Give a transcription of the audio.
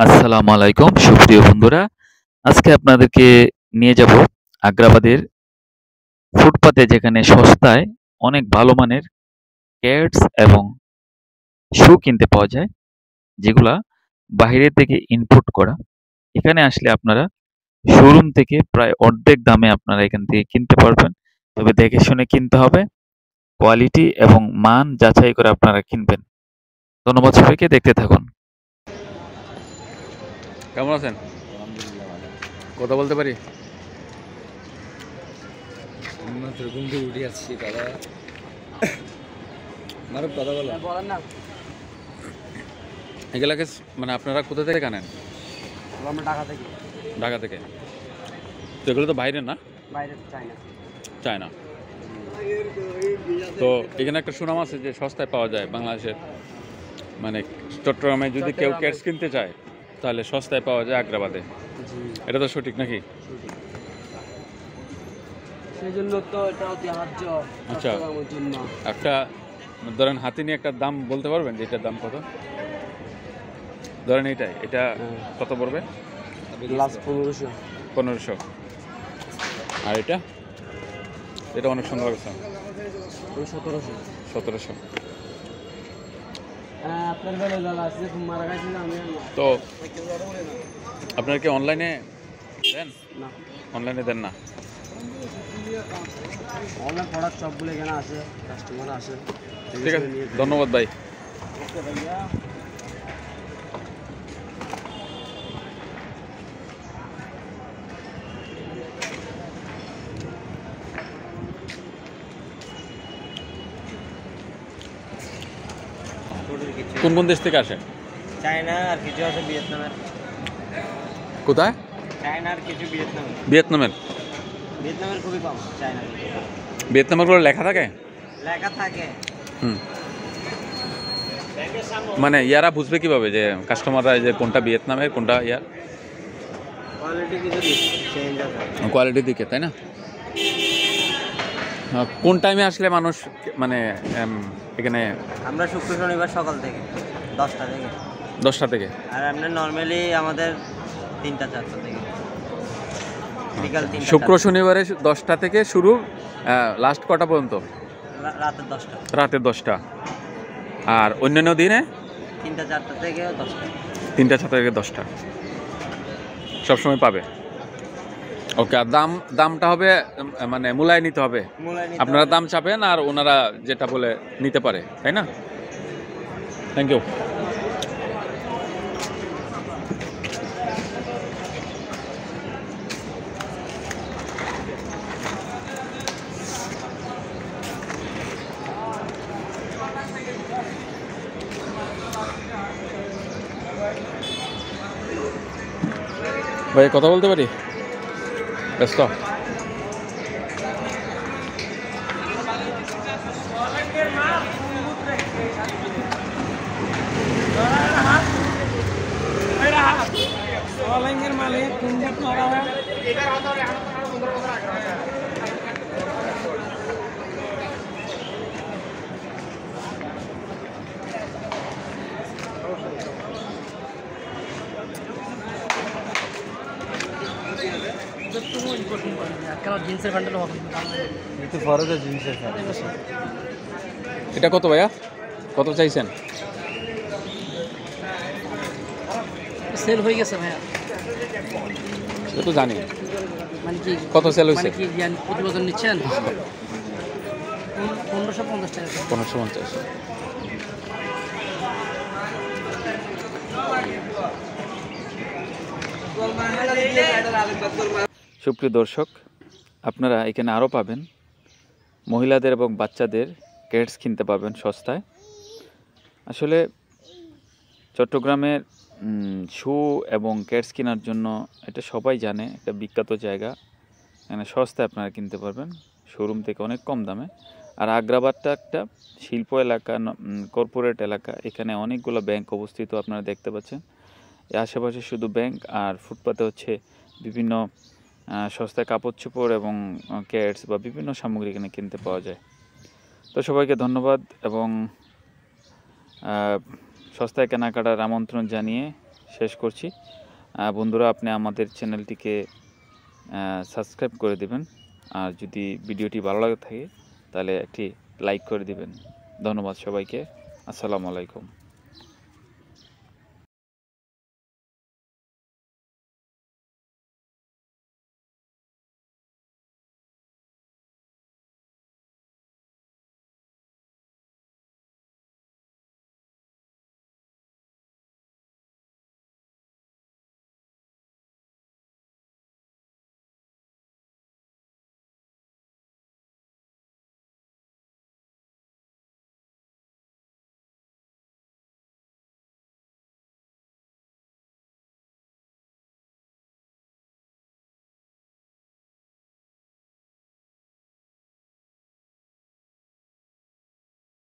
আসসালামু আলাইকুম সুপ্রিয় বন্ধুরা। আজকে আপনাদেরকে নিয়ে যাব আগ্রাবাদের ফুটপাতে যেখানে সস্তায় অনেক ভালো মানের ক্যাটস এবং শু কিনতে পাওয়া যায়, যেগুলা বাহিরে থেকে ইম্পোর্ট করা। এখানে আসলে আপনারা শোরুম থেকে প্রায় অর্ধেক দামে আপনারা এখান থেকে কিনতে পারবেন। তবে দেখে শুনে কিনতে হবে। কোয়ালিটি এবং মান যাচাই করে আপনারা কিনবেন। ধন্যবাদ সবাইকে, দেখতে থাকুন। কেমন আছেন? আলহামদুলিল্লাহ ভালো। কথা বলতে পারি? মাত্র ঘুম থেকে উঠে আসছি দাদা। মারুফ কথা বলো। বলেন না। এগুলাকে মানে আপনারা কোথা থেকে আনেন? আমরা ঢাকা থেকে। ঢাকা থেকে। তো এগুলো তো বাইরে না? বাইরে চায়না। চায়না। তো এখানে একটা সুনাম আছে যে সস্তায় পাওয়া যায় বাংলাদেশের, মানে চট্টগ্রামে যদি কেউ ক্যাটস কিনতে চায় তাহলে সস্তায় পাওয়া যায় আগ্রাবাদে। এটা তো সঠিক নাকি? সেই জন্য তো এটা ঐতিহ্য। আচ্ছা, চট্টগ্রামের জন্য। একটা ধরেন হাতে নিয়ে একটা দাম বলতে পারবেন যে এটার দাম কত? ধরেন এটা কত পড়বে? লাস্ট 1500। 1500। আর এটা এটা অনেক সুন্দর লাগছে। 1700। 1700। হ্যাঁ, আপনার বেলা লাল আছে মারা গেছে না আমি তো আপনার কি অনলাইনে দেন? না। অনলাইনে দেন না? অনলাইন প্রোডাক্ট সবগুলো এখানে আছে, কাস্টমার আসে। ঠিক আছে, ধন্যবাদ ভাই। ওকে ভাইয়া। কোন কোন দেশ থেকে আসে? চায়না আর কিছু আছে ভিয়েতনামের। কোথায়? চায়না আর কিছু ভিয়েতনামের। ভিয়েতনামের? ভিয়েতনামের খুবই কম, চায়না। ভিয়েতনামের করে লেখা থাকে? লেখা থাকে। হুম। মানে ইয়ারা বুঝবে কিভাবে যে কাস্টমাররা যে কোনটা ভিয়েতনামের কোনটা ইয়ার? কোয়ালিটি কিছু চেঞ্জ আছে। কোয়ালিটির দিকে, তাই না? কোন টাইমে আসলে মানুষ মানে এখানে? আমরা শুক্র শনিবার সকাল থেকে 10টা থেকে। 10টা থেকে? আর আমরা নর্মালি আমাদের 3টা 4টা থেকে বিকাল 3টা। শুক্র শনিবারে 10টা থেকে শুরু, লাস্ট কটা পর্যন্ত? রাতের 10টা। রাতের 10টা। আর অন্যান্য দিনে 3টা 4টা থেকে 10টা। 3টা 7টা থেকে 10টা সবসময় পাবে। ওকে, আর দামটা হবে মানে মূলায় নিতে হবে। আপনারা দাম চাপেন আর ওনারা যেটা বলে নিতে পারে, তাই না? Thank you. ভাই কথা বলতে পারি? ব্যস্ত? জিন্সের প্যান্টের এটা কত ভাইয়া? কত চাইছেন? সেল হয়ে গেছে ভাইয়া। সেটা তো জানি। মানে কি কত সেল হয়েছে? মানে কি প্রতি বছর নিচ্ছেন? 1550 টাকা। 1550। সুপ্রিয় দর্শক, আপনারা এখানে আরও পাবেন মহিলাদের এবং বাচ্চাদের ক্যাটস কিনতে পাবেন সস্তায়। আসলে চট্টগ্রামের শু এবং ক্যাটস কেনার জন্য এটা সবাই জানে, একটা বিখ্যাত জায়গা। এখানে সস্তায় আপনারা কিনতে পারবেন শোরুম থেকে অনেক কম দামে। আর আগ্রাবাদটা একটা শিল্প এলাকা, কর্পোরেট এলাকা। এখানে অনেকগুলো ব্যাংক অবস্থিত আপনারা দেখতে পাচ্ছেন। এর আশেপাশে শুধু ব্যাংক, আর ফুটপাতে হচ্ছে বিভিন্ন সস্তায় কাপড় চোপড় এবং ক্যাটস বা বিভিন্ন সামগ্রী এখানে কিনতে পাওয়া যায়। তো সবাইকে ধন্যবাদ এবং সস্তায় কেনাকাটার আমন্ত্রণ জানিয়ে শেষ করছি। বন্ধুরা, আপনি আমাদের চ্যানেলটিকে সাবস্ক্রাইব করে দিবেন, আর যদি ভিডিওটি ভালো লাগে থাকে তাহলে একটি লাইক করে দিবেন। ধন্যবাদ সবাইকে। আসসালামু আলাইকুম।